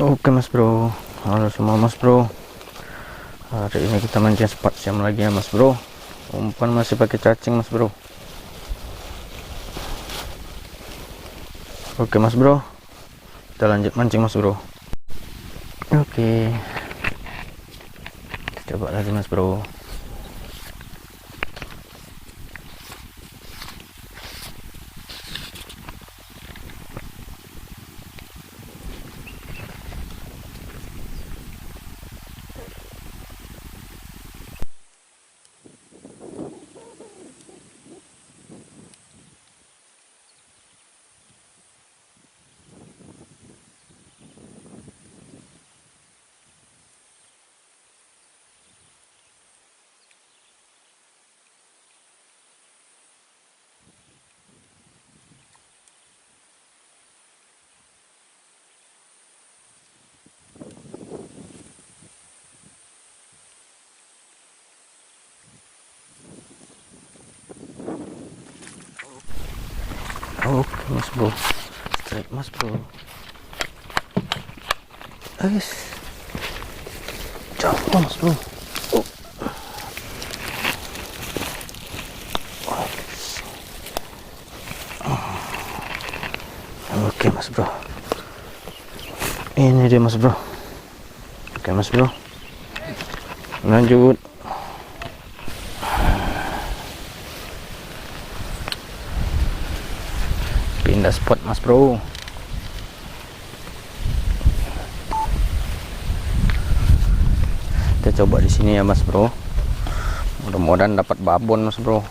Oke mas bro, halo semua mas bro. Hari ini kita mancing 4 jam lagi ya mas bro. Umpan masih pakai cacing mas bro. Oke mas bro, kita lanjut mancing mas bro. Oke, kita coba lagi mas bro. Oke mas bro, strike mas bro. Guys, jauh mas bro. Oke mas bro, ini dia mas bro. Oke mas bro, lanjut. Pindah spot mas bro. Kita coba di sini ya mas bro. Mudah-mudahan dapat babon mas bro.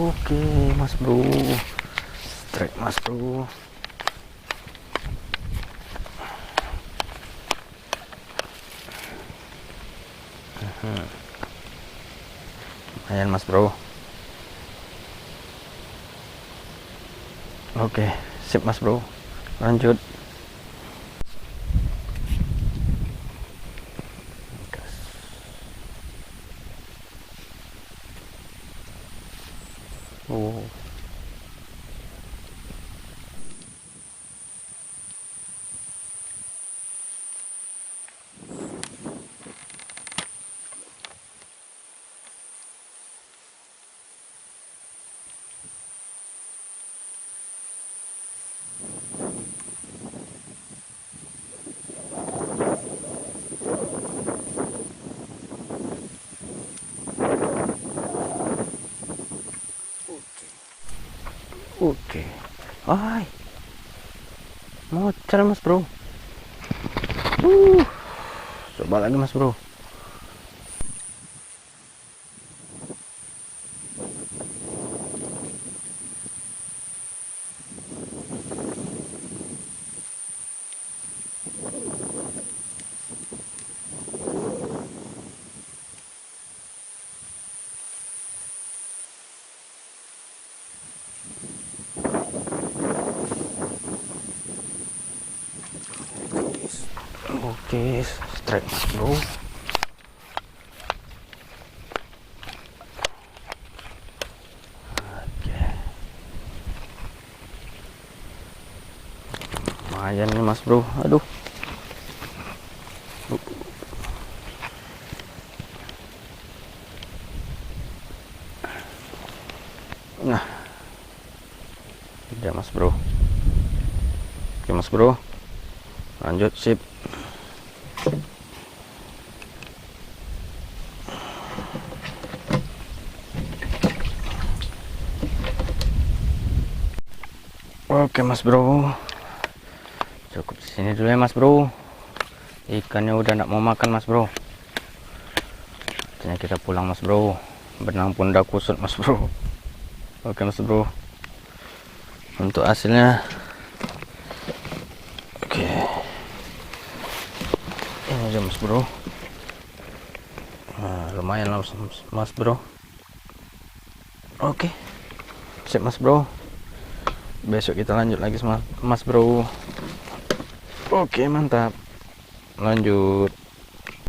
Oke mas bro, strike mas bro. Lumayan mas bro. Oke, sip mas bro, lanjut. Oh, oke. Ay, mocar mas bro. Coba lagi mas bro. Oke, strike mas bro. Oke, lumayan nih mas bro. Aduh. Nah, udah mas bro. Oke mas bro, Lanjut, sip. Oke mas bro, cukup di sini dulu ya mas bro. Ikannya udah nggak mau makan mas bro. Artinya kita pulang mas bro. Benang pun udah kusut mas bro. Oke mas bro, untuk hasilnya oke ini aja mas bro. Nah, lumayan lah mas bro. Oke sip mas bro, besok kita lanjut lagi mas bro. Oke mantap, lanjut.